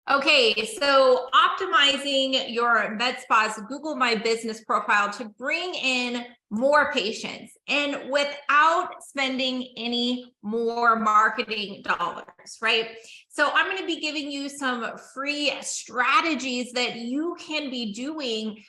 Okay, so optimizing your med spa's Google My Business profile to bring in more patients and without spending any more marketing dollars, right? So I'm going to be giving you some free strategies that you can be doing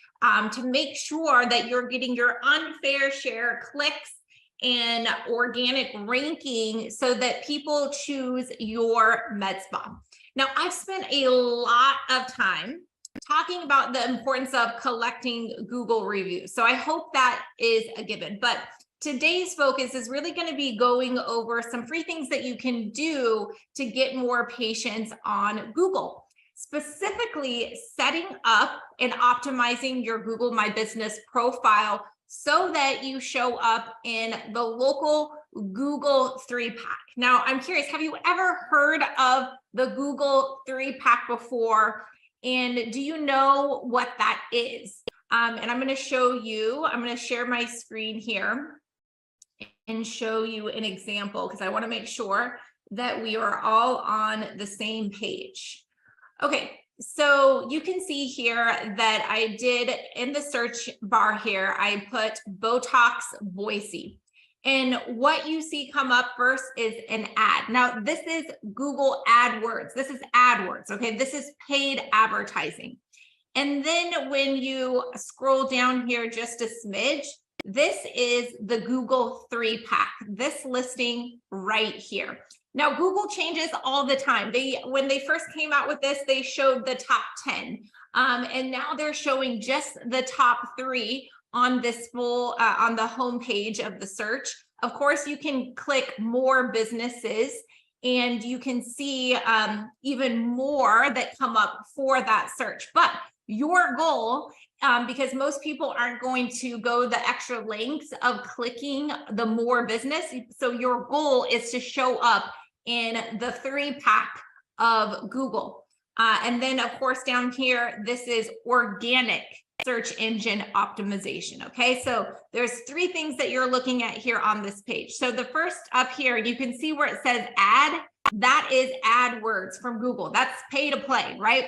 to make sure that you're getting your unfair share clicks and organic ranking so that people choose your med spa. Now, I've spent a lot of time talking about the importance of collecting Google reviews. So I hope that is a given. But today's focus is really going to be going over some free things that you can do to get more patients on Google. Specifically, setting up and optimizing your Google My Business profile so that you show up in the local Google 3-pack. Now, I'm curious, have you ever heard of the Google 3-pack before? And do you know what that is? And I'm going to show you, I'm going to share my screen here and show you an example because I want to make sure that we are all on the same page. Okay, so you can see here that I did in the search bar here, I put Botox Boise. And what you see come up first is an ad. Now, this is Google AdWords. This is AdWords, okay? This is paid advertising. And then when you scroll down here just a smidge, this is the Google 3-pack, this listing right here. Now, Google changes all the time. When they first came out with this, they showed the top 10. And now they're showing just the top 3 on this full, on the homepage of the search. Of course, you can click more businesses and you can see even more that come up for that search. But your goal, because most people aren't going to go the extra lengths of clicking the more business. So your goal is to show up in the 3-pack of Google. And then of course down here, this is organic search engine optimization. Okay, so there's 3 things that you're looking at here on this page. So the first up here, you can see where it says ad, that is AdWords from Google. That's pay to play, right?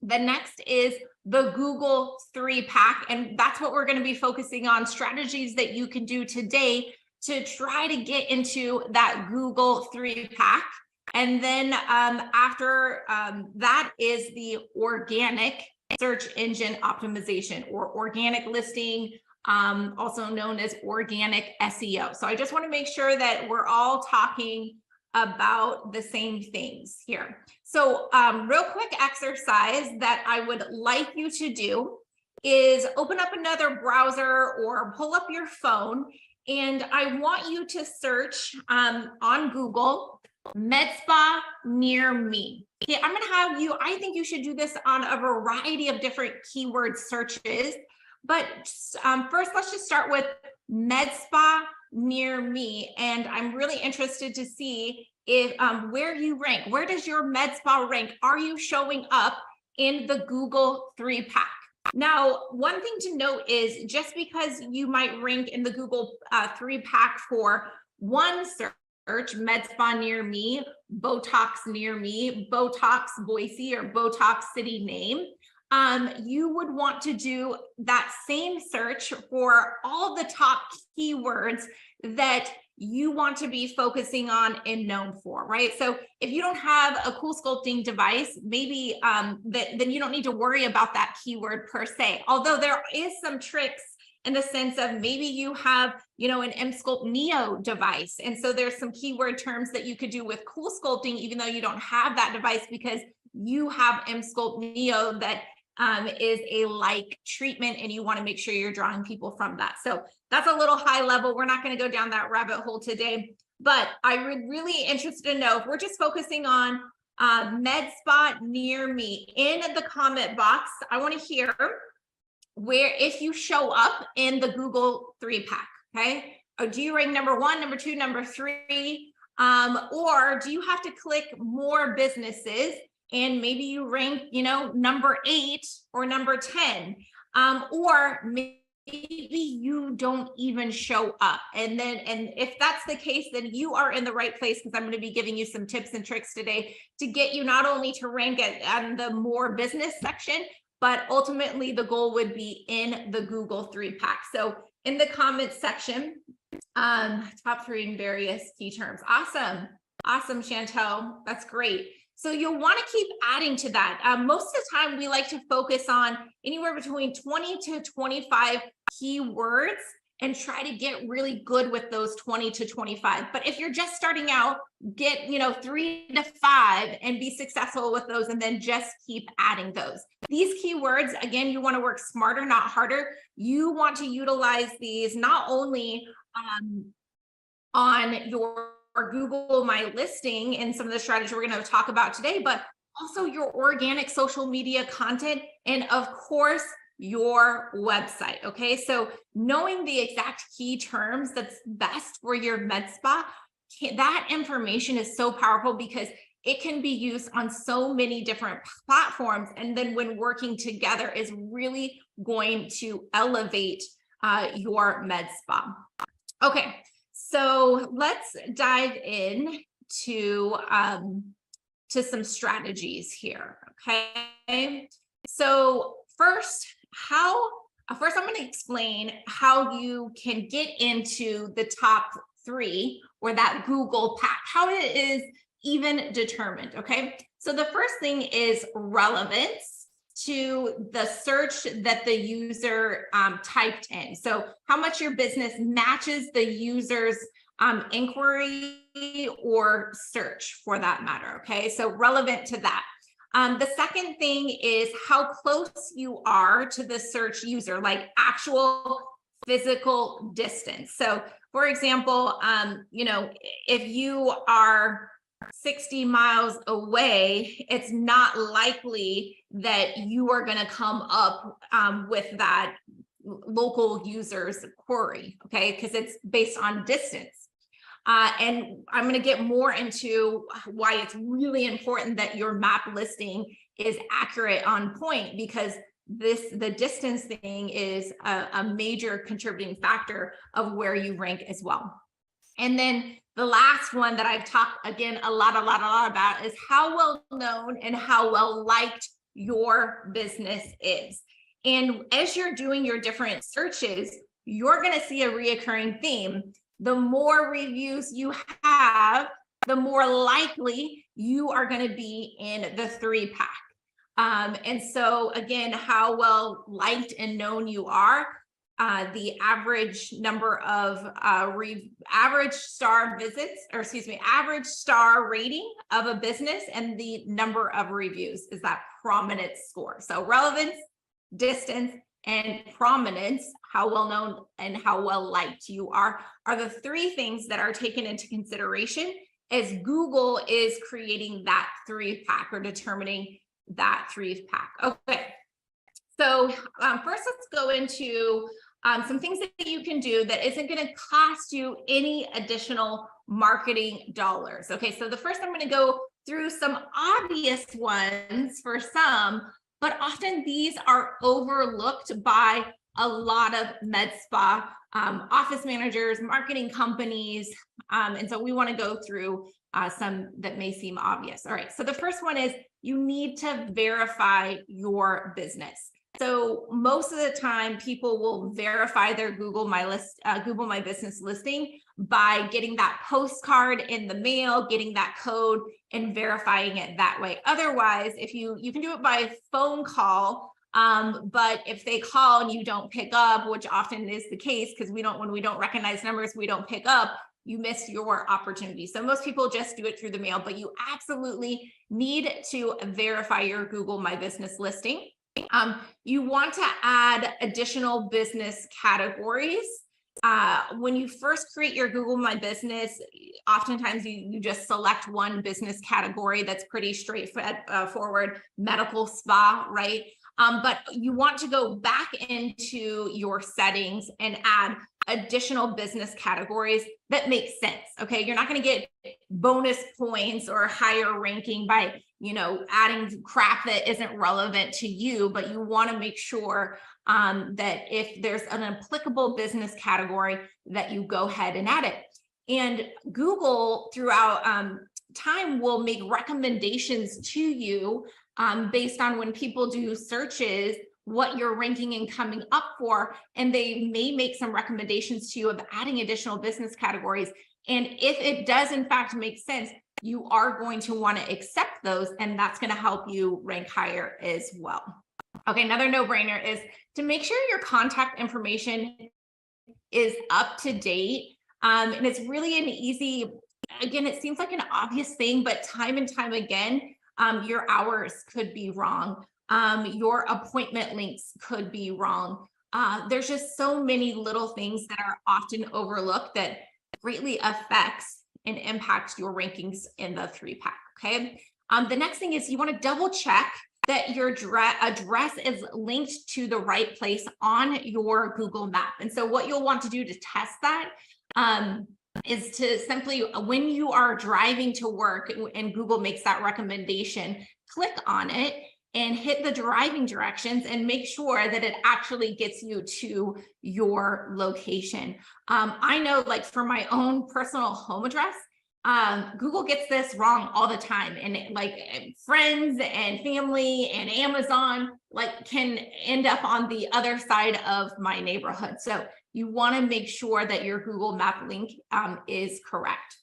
The next is the Google 3-pack, and that's what we're going to be focusing on, strategies that you can do today to try to get into that Google 3-pack. And then after that is the organic search engine optimization or organic listing, also known as organic SEO. So I just want to make sure that we're all talking about the same things here. So real quick exercise that I would like you to do is open up another browser or pull up your phone, and I want you to search on Google med spa near me. Okay, I'm gonna have you, I think you should do this on a variety of different keyword searches, but first let's just start with med spa near me. And I'm really interested to see if where you rank. Where does your med spa rank? Are you showing up in the Google 3-pack? Now, one thing to note is just because you might rank in the Google 3-pack for one search, med spa near me, Botox near me, Botox Boise, or Botox city name, you would want to do that same search for all the top keywords that you want to be focusing on and known for, right? So if you don't have a CoolSculpting device, maybe then you don't need to worry about that keyword per se. Although there is some tricks in the sense of maybe you have, you know, an Emsculpt Neo device. And so there's some keyword terms that you could do with CoolSculpting, even though you don't have that device, because you have Emsculpt Neo that is a like treatment, and you want to make sure you're drawing people from that. So that's a little high level. We're not going to go down that rabbit hole today, but I would really interested to know if we're just focusing on med spa near me. In the comment box, I want to hear where, if you show up in the Google 3-pack, okay? Or do you rank number 1, number 2, number 3? Or do you have to click more businesses and maybe you rank, you know, number 8 or number 10? Or maybe you don't even show up. And if that's the case, then you are in the right place, because I'm going to be giving you some tips and tricks today to get you not only to rank at the more business section, but ultimately the goal would be in the Google 3-pack. So in the comments section, top 3 in various key terms. Awesome. Awesome, Chantel. That's great. So you'll want to keep adding to that. Most of the time, we like to focus on anywhere between 20 to 25 keywords and try to get really good with those 20 to 25. But if you're just starting out, get 3 to 5 and be successful with those, and then just keep adding those. These keywords, again, you want to work smarter, not harder. You want to utilize these not only on your Google My Listing and some of the strategies we're going to talk about today, but also your organic social media content, and of course, your website. Okay, so knowing the exact key terms that's best for your med spa, that information is so powerful because it can be used on so many different platforms. And then when working together is really going to elevate your med spa. Okay, so let's dive in to some strategies here. Okay, so first I'm going to explain how you can get into the top 3 or that Google pack, how it is even determined. Okay, so the first thing is relevance to the search that the user typed in. So how much your business matches the user's inquiry or search, for that matter. Okay, so relevant to that. The second thing is how close you are to the search user, like actual physical distance. So for example, if you are 60 miles away, it's not likely that you are going to come up with that local user's query, okay, because it's based on distance. And I'm going to get more into why it's really important that your map listing is accurate, on point, because the distance thing is a major contributing factor of where you rank as well. And then the last one that I've talked again a lot about is how well known and how well liked your business is. And as you're doing your different searches, you're going to see a reoccurring theme. The more reviews you have, the more likely you are going to be in the 3-pack. And so again, how well liked and known you are, the average number of average star visits, or excuse me, average star rating of a business, and the number of reviews is that prominence score. So relevance, distance, and prominence, how well known and how well liked you are the 3 things that are taken into consideration as Google is creating that 3-pack or determining that 3-pack. Okay, so first let's go into some things that you can do that isn't going to cost you any additional marketing dollars. Okay, so the first I'm going to go through some obvious ones for some, but often these are overlooked by a lot of med spa office managers, marketing companies. And so we want to go through some that may seem obvious. All right, so the first one is you need to verify your business. So most of the time, people will verify their Google My Business listing by getting that postcard in the mail, getting that code, and verifying it that way. Otherwise, if you can do it by phone call, but if they call and you don't pick up, which often is the case because when we don't recognize numbers, we don't pick up, you miss your opportunity. So most people just do it through the mail, but you absolutely need to verify your Google My Business listing. You want to add additional business categories. When you first create your Google My Business, oftentimes you just select one business category that's pretty straightforward, medical spa, right? But you want to go back into your settings and add additional business categories that make sense. Okay, you're not going to get bonus points or higher ranking by adding crap that isn't relevant to you, but you want to make sure that if there's an applicable business category that you go ahead and add it. And Google throughout time will make recommendations to you based on when people do searches, what you're ranking and coming up for, and they may make some recommendations to you of adding additional business categories. And if it does in fact make sense, you are going to want to accept those, and that's going to help you rank higher as well. Okay, another no-brainer is to make sure your contact information is up to date. And it's really an easy, again, it seems like an obvious thing, but time and time again, your hours could be wrong. Your appointment links could be wrong. There's just so many little things that are often overlooked that greatly affects and impacts your rankings in the 3-pack. Okay. The next thing is you want to double check that your address is linked to the right place on your Google map. And so what you'll want to do to test that is to simply, when you are driving to work and Google makes that recommendation, click on it and hit the driving directions and make sure that it actually gets you to your location. I know, like, for my own personal home address, Google gets this wrong all the time, and friends and family and Amazon can end up on the other side of my neighborhood. So you want to make sure that your Google Map link is correct.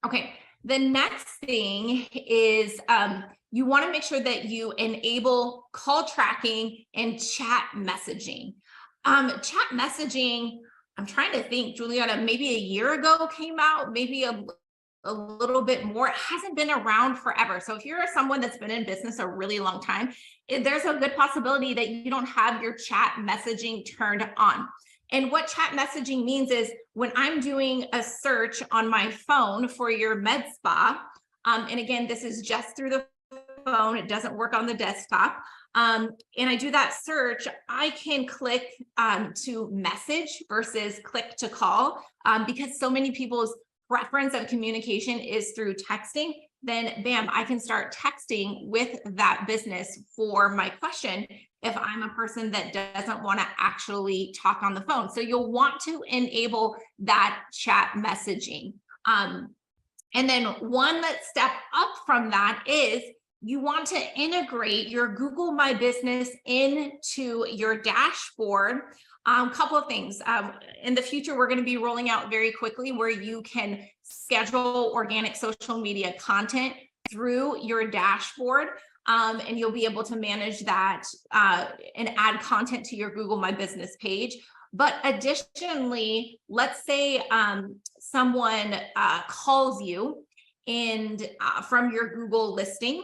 Okay, the next thing is you want to make sure that you enable call tracking and chat messaging. Chat messaging, I'm trying to think, Juliana, maybe a year ago came out, maybe a little bit more. It hasn't been around forever. So if you're someone that's been in business a really long time, there's a good possibility that you don't have your chat messaging turned on. And what chat messaging means is when I'm doing a search on my phone for your med spa, and again, this is just through the phone, it doesn't work on the desktop. And I do that search, I can click to message versus click to call, because so many people's preference of communication is through texting. Then bam, I can start texting with that business for my question if I'm a person that doesn't want to actually talk on the phone. So you'll want to enable that chat messaging. And then one step up from that is you want to integrate your Google My Business into your dashboard. Couple of things. In the future, we're going to be rolling out very quickly where you can schedule organic social media content through your dashboard. And you'll be able to manage that and add content to your Google My Business page. But additionally, let's say someone calls you and from your Google listing,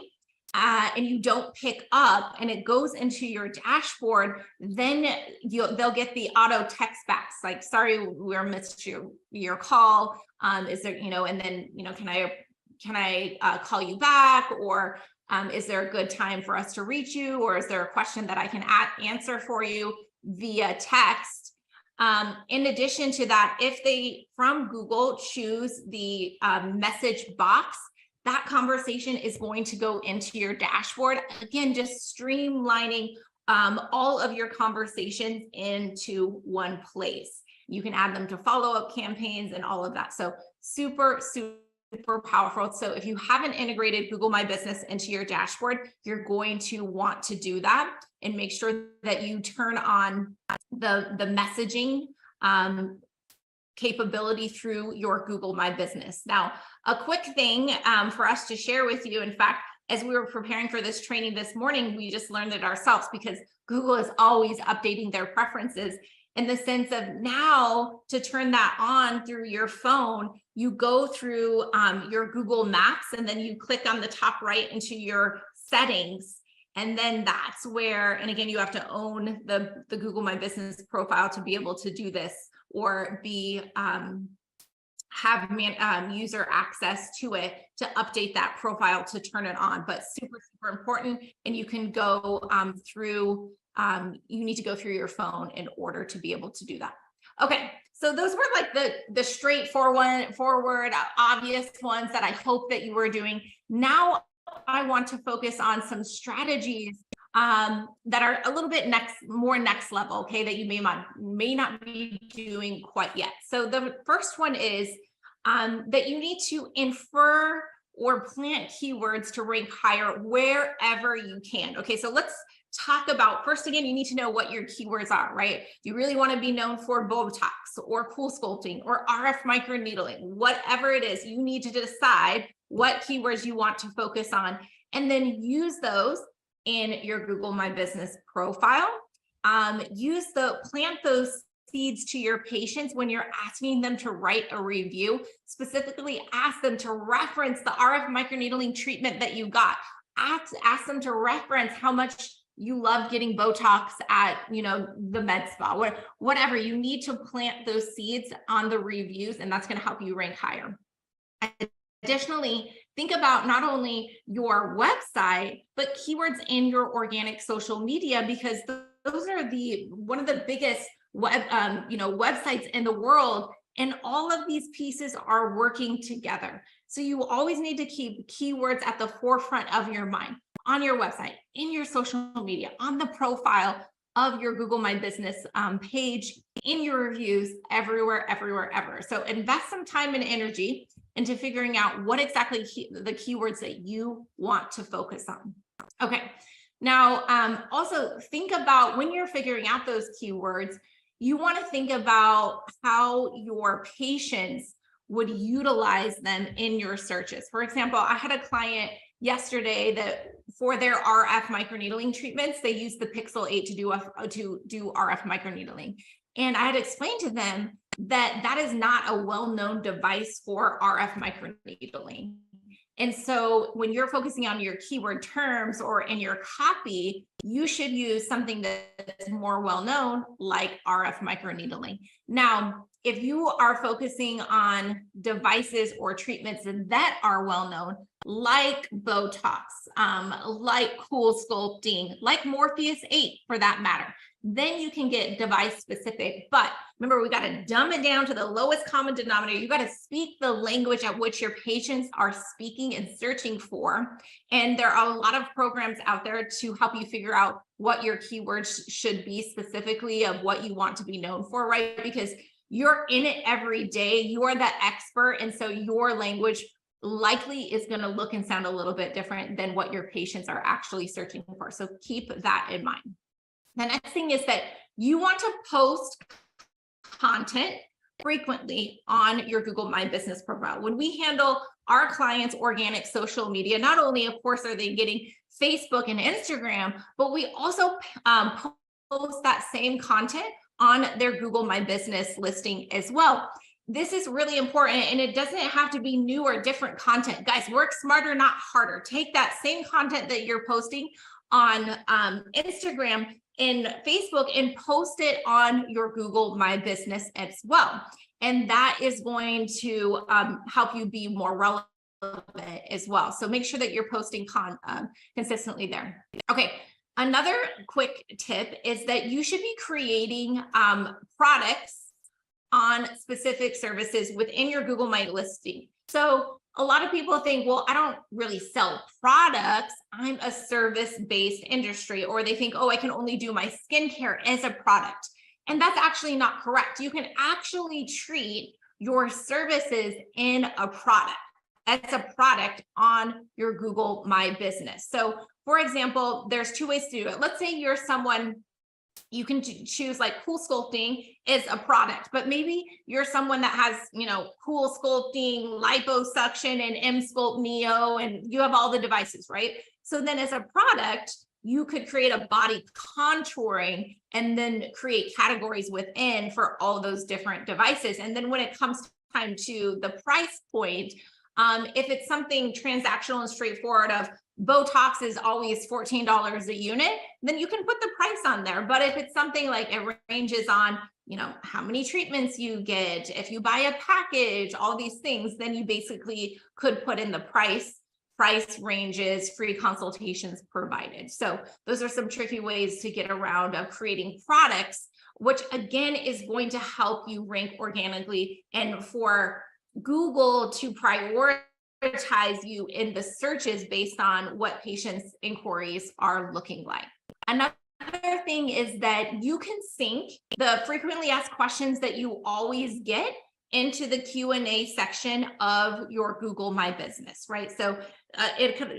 and you don't pick up and it goes into your dashboard, then they'll get the auto text backs like, sorry, we missed your call. Is there, and then, can I call you back? Or is there a good time for us to reach you? Or is there a question that I can answer for you via text? In addition to that, if they from Google choose the message box, that conversation is going to go into your dashboard. Again, just streamlining all of your conversations into one place. You can add them to follow-up campaigns and all of that. So super, super powerful. So if you haven't integrated Google My Business into your dashboard, you're going to want to do that and make sure that you turn on the messaging capability through your Google My Business. Now, a quick thing for us to share with you. In fact, as we were preparing for this training this morning, we just learned it ourselves because Google is always updating their preferences in the sense of now to turn that on through your phone, you go through your Google Maps and then you click on the top right into your settings. And then that's where, and again, you have to own the Google My Business profile to be able to do this or have user access to it to update that profile to turn it on, but super, super important. And you can go through, you need to go through your phone in order to be able to do that. Okay, so those were like the straightforward, obvious ones that I hope that you were doing. Now I want to focus on some strategies that are a little bit more next level, okay, that you may not be doing quite yet. So the first one is that you need to infer or plant keywords to rank higher wherever you can. Okay, so let's talk about, first again, you need to know what your keywords are, right? You really want to be known for Botox or cool sculpting or RF microneedling, whatever it is, you need to decide what keywords you want to focus on and then use those in your Google My Business profile. Plant those seeds to your patients when you're asking them to write a review. Specifically ask them to reference the RF microneedling treatment that you got. Ask them to reference how much you love getting Botox at, the med spa, whatever. You need to plant those seeds on the reviews, and that's going to help you rank higher. Additionally, think about not only your website, but keywords in your organic social media, because those are one of the biggest websites in the world, and all of these pieces are working together. So you always need to keep keywords at the forefront of your mind, on your website, in your social media, on the profile of your Google My Business page, in your reviews, everywhere. So invest some time and energy into figuring out what exactly the keywords that you want to focus on. Okay, now also think about when you're figuring out those keywords, you want to think about how your patients would utilize them in your searches. For example, I had a client yesterday that for their RF microneedling treatments, they used the Pixel 8 to do RF microneedling. And I had explained to them that is not a well-known device for RF microneedling. And so when you're focusing on your keyword terms or in your copy, you should use something that's more well-known, like RF microneedling. Now, if you are focusing on devices or treatments that are well-known, like Botox, like cool sculpting, like Morpheus 8 for that matter, then you can get device specific. But remember, we got to dumb it down to the lowest common denominator. You got to speak the language at which your patients are speaking and searching for. And there are a lot of programs out there to help you figure out what your keywords should be specifically of what you want to be known for, right? Because you're in it every day. You're the expert. And so your language likely is going to look and sound a little bit different than what your patients are actually searching for. So keep that in mind. The next thing is that you want to post content frequently on your Google My Business profile. When we handle our clients' organic social media, not only, of course, are they getting Facebook and Instagram, but we also post that same content on their Google My Business listing as well. This is really important, and it doesn't have to be new or different content. Guys, work smarter, not harder. Take that same content that you're posting on Instagram and Facebook and post it on your Google My Business as well. And that is going to help you be more relevant as well. So make sure that you're posting consistently there. Okay, another quick tip is that you should be creating products on specific services within your Google My listing. So a lot of people think, well, I don't really sell products. I'm a service-based industry, or they think, oh, I can only do my skincare as a product. And that's actually not correct. You can actually treat your services in a product, as a product on your Google My Business. So for example, there's two ways to do it. Let's say you're someone, you can choose like cool sculpting is a product, but maybe you're someone that has, cool sculpting, liposuction, and Emsculpt Neo, and you have all the devices, right? So then as a product, you could create a body contouring and then create categories within for all those different devices. And then when it comes time to the price point, if it's something transactional and straightforward of Botox is always $14 a unit, then you can put the price on there. But if it's something like it ranges on, how many treatments you get, if you buy a package, all these things, then you basically could put in the price ranges, free consultations provided. So those are some tricky ways to get around of creating products, which again is going to help you rank organically and for Google to prioritize prioritize you in the searches based on what patients' inquiries are looking like. Another thing is that you can sync the frequently asked questions that you always get into the Q&A section of your Google My Business, right? So it could,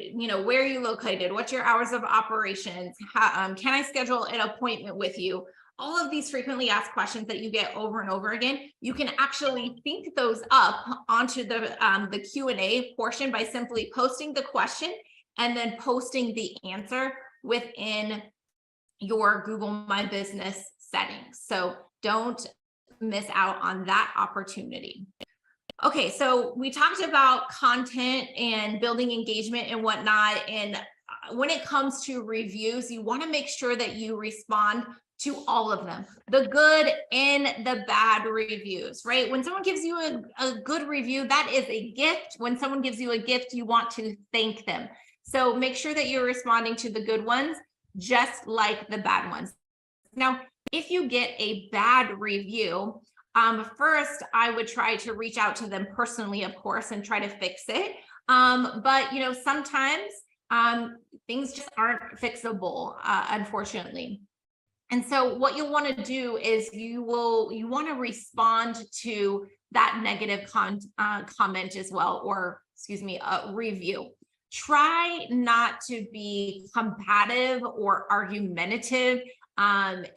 where are you located? What's your hours of operations? How, can I schedule an appointment with you? All of these frequently asked questions that you get over and over again, you can actually sync those up onto the Q&A portion by simply posting the question and then posting the answer within your Google My Business settings. So don't miss out on that opportunity. Okay, so we talked about content and building engagement and whatnot. And when it comes to reviews, you want to make sure that you respond to all of them, the good and the bad reviews, right? When someone gives you a good review, that is a gift. When someone gives you a gift, you want to thank them. So make sure that you're responding to the good ones, just like the bad ones. Now, if you get a bad review, first, I would try to reach out to them personally, of course, and try to fix it. But sometimes things just aren't fixable, unfortunately. And so what you'll want to do is you want to respond to that negative comment as well, or review. Try not to be combative or argumentative and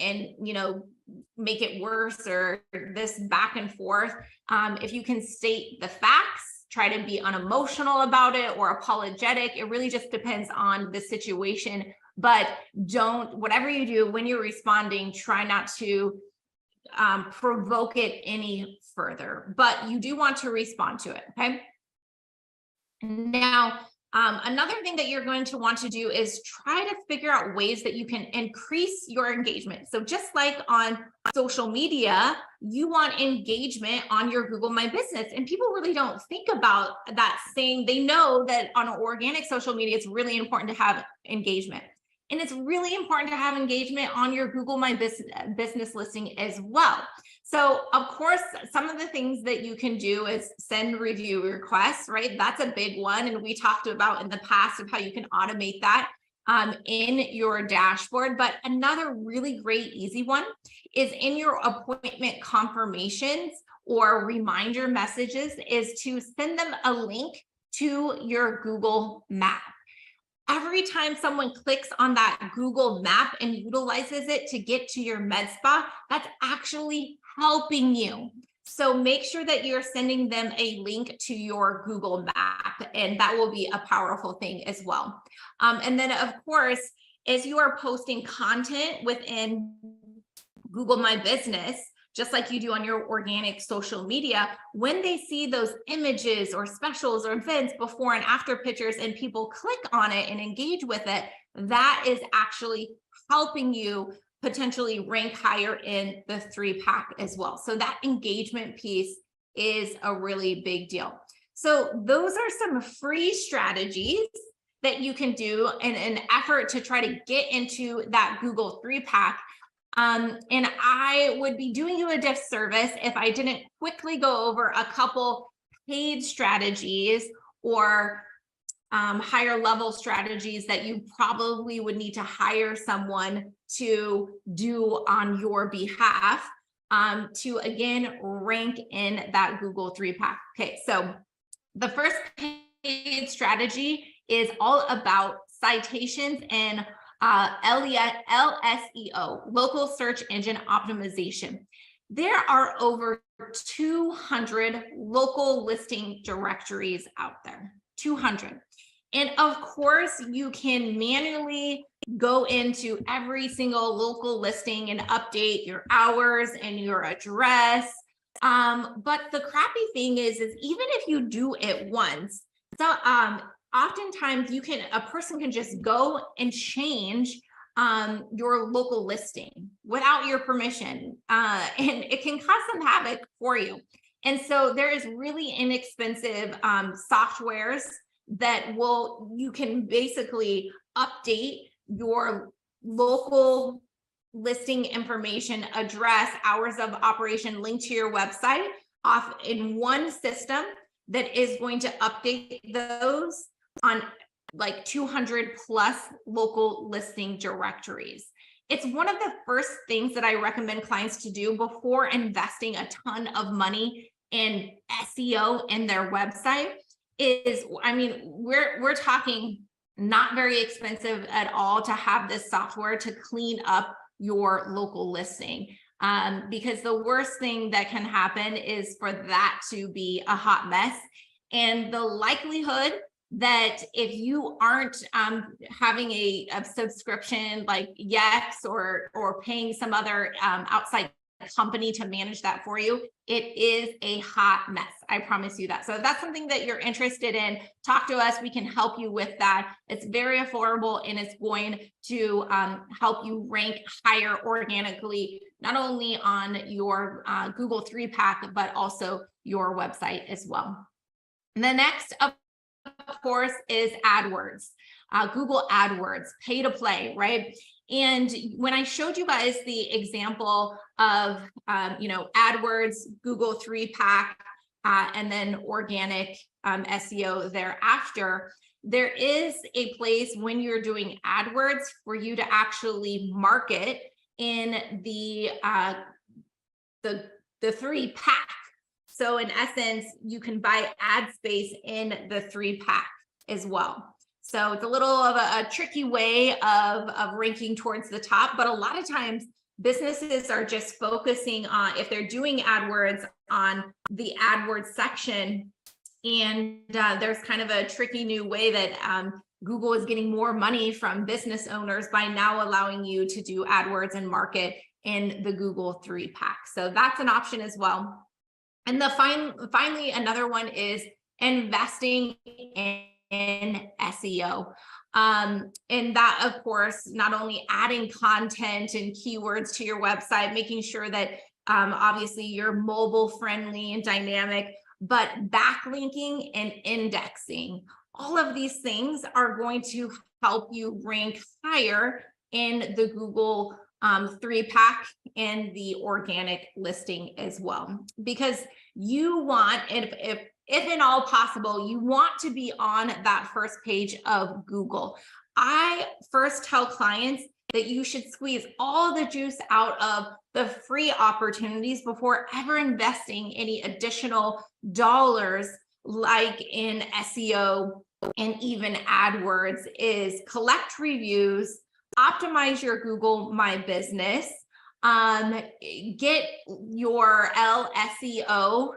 make it worse or this back and forth. If you can state the facts, try to be unemotional about it or apologetic. It really just depends on the situation. But whatever you do when you're responding, try not to provoke it any further. But you do want to respond to it, okay? Now, another thing that you're going to want to do is try to figure out ways that you can increase your engagement. So just like on social media, you want engagement on your Google My Business. And people really don't think about that, saying they know that on organic social media, it's really important to have engagement. And it's really important to have engagement on your Google My Business listing as well. So of course, some of the things that you can do is send review requests, right? That's a big one. And we talked about in the past of how you can automate that in your dashboard. But another really great, easy one is in your appointment confirmations or reminder messages is to send them a link to your Google Map. Every time someone clicks on that Google Map and utilizes it to get to your med spa, that's actually helping you. So make sure that you're sending them a link to your Google Map, and that will be a powerful thing as well. And then of course, as you are posting content within Google My Business, just like you do on your organic social media, when they see those images or specials or events before and after pictures and people click on it and engage with it, that is actually helping you potentially rank higher in the 3-pack as well. So that engagement piece is a really big deal. So those are some free strategies that you can do in an effort to try to get into that Google 3-pack. And I would be doing you a disservice if I didn't quickly go over a couple paid strategies or higher level strategies that you probably would need to hire someone to do on your behalf to, again, rank in that Google 3-pack. Okay, so the first paid strategy is all about citations and LSEO, local search engine optimization. There are over 200 local listing directories out there, 200. And of course, you can manually go into every single local listing and update your hours and your address. But the crappy thing is even if you do it once, so oftentimes a person can just go and change your local listing without your permission, and it can cause some havoc for you. And so there is really inexpensive softwares that you can basically update your local listing information, address, hours of operation, link to your website off in one system. that is going to update those on like 200 plus local listing directories. It's one of the first things that I recommend clients to do before investing a ton of money in SEO in their website. Is, I mean, we're talking not very expensive at all to have this software to clean up your local listing. Because the worst thing that can happen is for that to be a hot mess. And the likelihood that if you aren't having a subscription like Yext or paying some other outside company to manage that for you, it is a hot mess. I promise you that. So if that's something that you're interested in, talk to us. We can help you with that. It's very affordable, and it's going to help you rank higher organically, not only on your Google 3-pack, but also your website as well. And the next, of course, is AdWords. Google AdWords, pay to play, right? And when I showed you guys the example of, AdWords, Google 3-pack, and then organic SEO thereafter, there is a place when you're doing AdWords for you to actually market in the 3-pack. So in essence, you can buy ad space in the 3-pack as well. So it's a little of a tricky way of ranking towards the top, but a lot of times businesses are just focusing on, if they're doing AdWords, on the AdWords section. And there's kind of a tricky new way that Google is getting more money from business owners by now allowing you to do AdWords and market in the Google 3-pack. So that's an option as well. And finally, another one is investing in SEO. And that, of course, not only adding content and keywords to your website, making sure that obviously you're mobile friendly and dynamic, but backlinking and indexing. All of these things are going to help you rank higher in the Google 3-pack and the organic listing as well, because you want, if in all possible, you want to be on that first page of Google. I first tell clients that you should squeeze all the juice out of the free opportunities before ever investing any additional dollars, like in SEO and even AdWords, is collect reviews, optimize your Google My Business, get your LSEO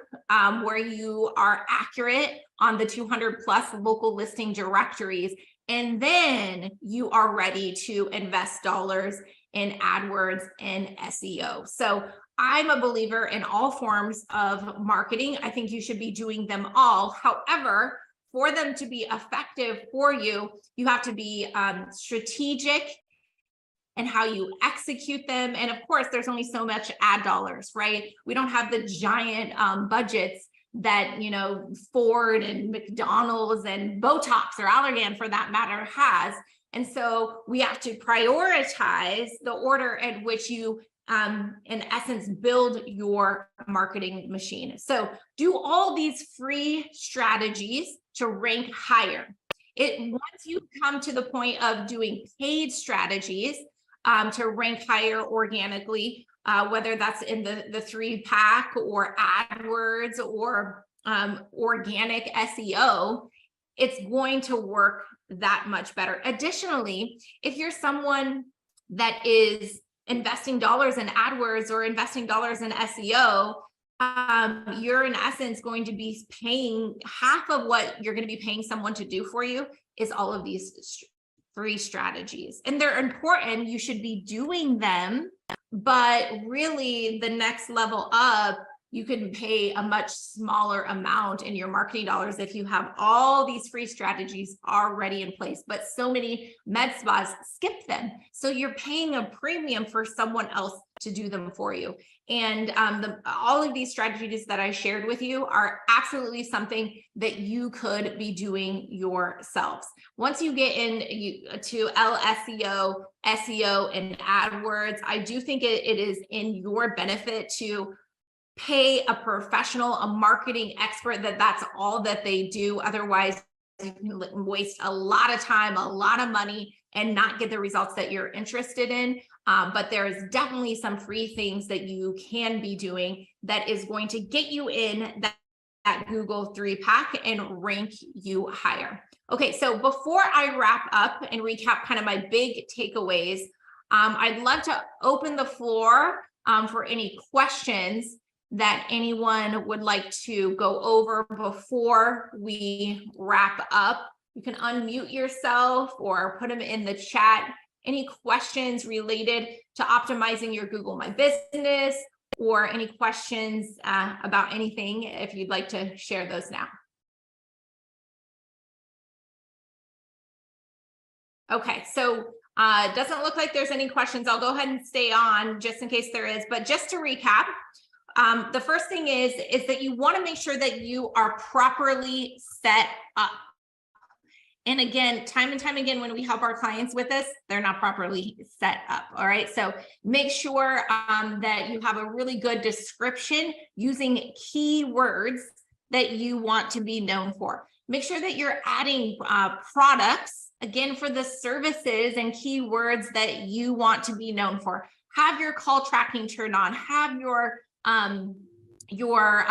where you are accurate on the 200 plus local listing directories, and then you are ready to invest dollars in AdWords and SEO. So I'm a believer in all forms of marketing. I think you should be doing them all. However, for them to be effective for you, you have to be strategic and how you execute them. And of course, there's only so much ad dollars, right? We don't have the giant budgets that, Ford and McDonald's and Botox or Allergan, for that matter, has. And so we have to prioritize the order at which you, in essence, build your marketing machine. So do all these free strategies to rank higher. Once you come to the point of doing paid strategies, to rank higher organically, whether that's in the 3-pack or AdWords or organic SEO, it's going to work that much better. Additionally, if you're someone that is investing dollars in AdWords or investing dollars in SEO, you're in essence going to be paying half of what you're going to be paying someone to do for you is all of these free strategies. And they're important. You should be doing them, but really the next level up, you can pay a much smaller amount in your marketing dollars if you have all these free strategies already in place. But so many med spas skip them. So you're paying a premium for someone else to do them for you. And all of these strategies that I shared with you are absolutely something that you could be doing yourselves. Once you get to LSEO, SEO, and AdWords, I do think it is in your benefit to pay a professional, a marketing expert, that's all that they do. Otherwise, you can waste a lot of time, a lot of money, and not get the results that you're interested in. But there is definitely some free things that you can be doing that is going to get you in that Google 3-pack and rank you higher. Okay, so before I wrap up and recap kind of my big takeaways, I'd love to open the floor for any questions that anyone would like to go over before we wrap up. You can unmute yourself or put them in the chat. Any questions related to optimizing your Google My Business, or any questions about anything, if you'd like to share those now. Okay, so it doesn't look like there's any questions. I'll go ahead and stay on just in case there is, but just to recap, the first thing is that you want to make sure that you are properly set up. And again, time and time again, when we help our clients with this, they're not properly set up. All right. So make sure that you have a really good description using keywords that you want to be known for. Make sure that you're adding products, again, for the services and keywords that you want to be known for. Have your call tracking turned on, have your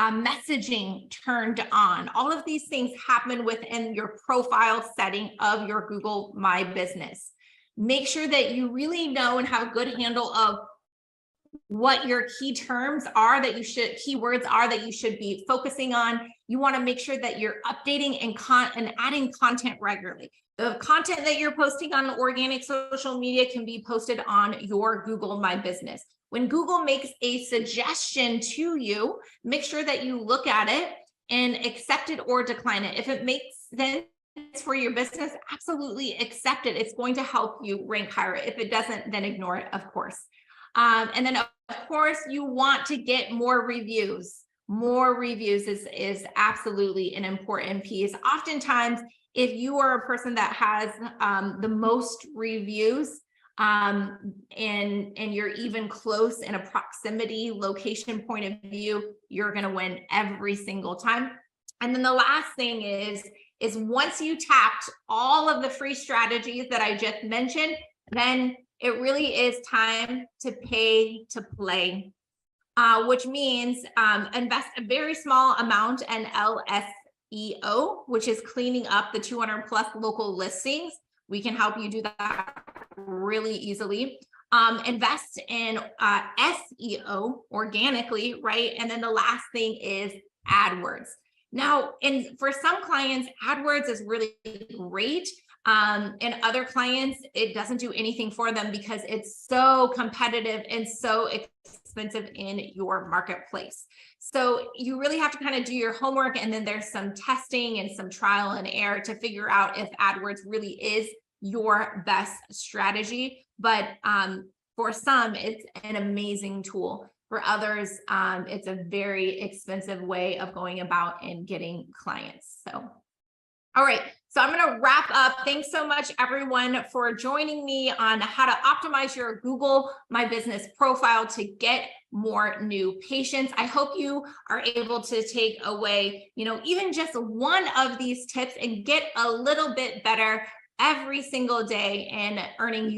messaging turned on. All of these things happen within your profile setting of your Google My Business. Make sure that you really know and have a good handle of what your key terms are that you should, keywords are that you should be focusing on. You want to make sure that you're updating and adding content regularly. The content that you're posting on organic social media can be posted on your Google My Business. When Google makes a suggestion to you, make sure that you look at it and accept it or decline it. If it makes sense for your business, absolutely accept it. It's going to help you rank higher. If it doesn't, then ignore it, of course. And then, of course, you want to get more reviews. More reviews is absolutely an important piece. Oftentimes, if you are a person that has the most reviews, and you're even close in a proximity location point of view, you're going to win every single time. And then the last thing is once you tapped all of the free strategies that I just mentioned, then it really is time to pay to play, which means invest a very small amount in LSEO, which is cleaning up the 200 plus local listings. We can help you do that really easily. Invest in SEO organically, right? And then the last thing is AdWords. Now, for some clients, AdWords is really great. And other clients, it doesn't do anything for them because it's so competitive and so expensive in your marketplace. So you really have to kind of do your homework, and then there's some testing and some trial and error to figure out if AdWords really is your best strategy. But for some, it's an amazing tool. For others, it's a very expensive way of going about and getting clients. So, all right. So I'm going to wrap up. Thanks so much, everyone, for joining me on how to optimize your Google My Business profile to get more new patients. I hope you are able to take away, even just one of these tips and get a little bit better every single day in earning your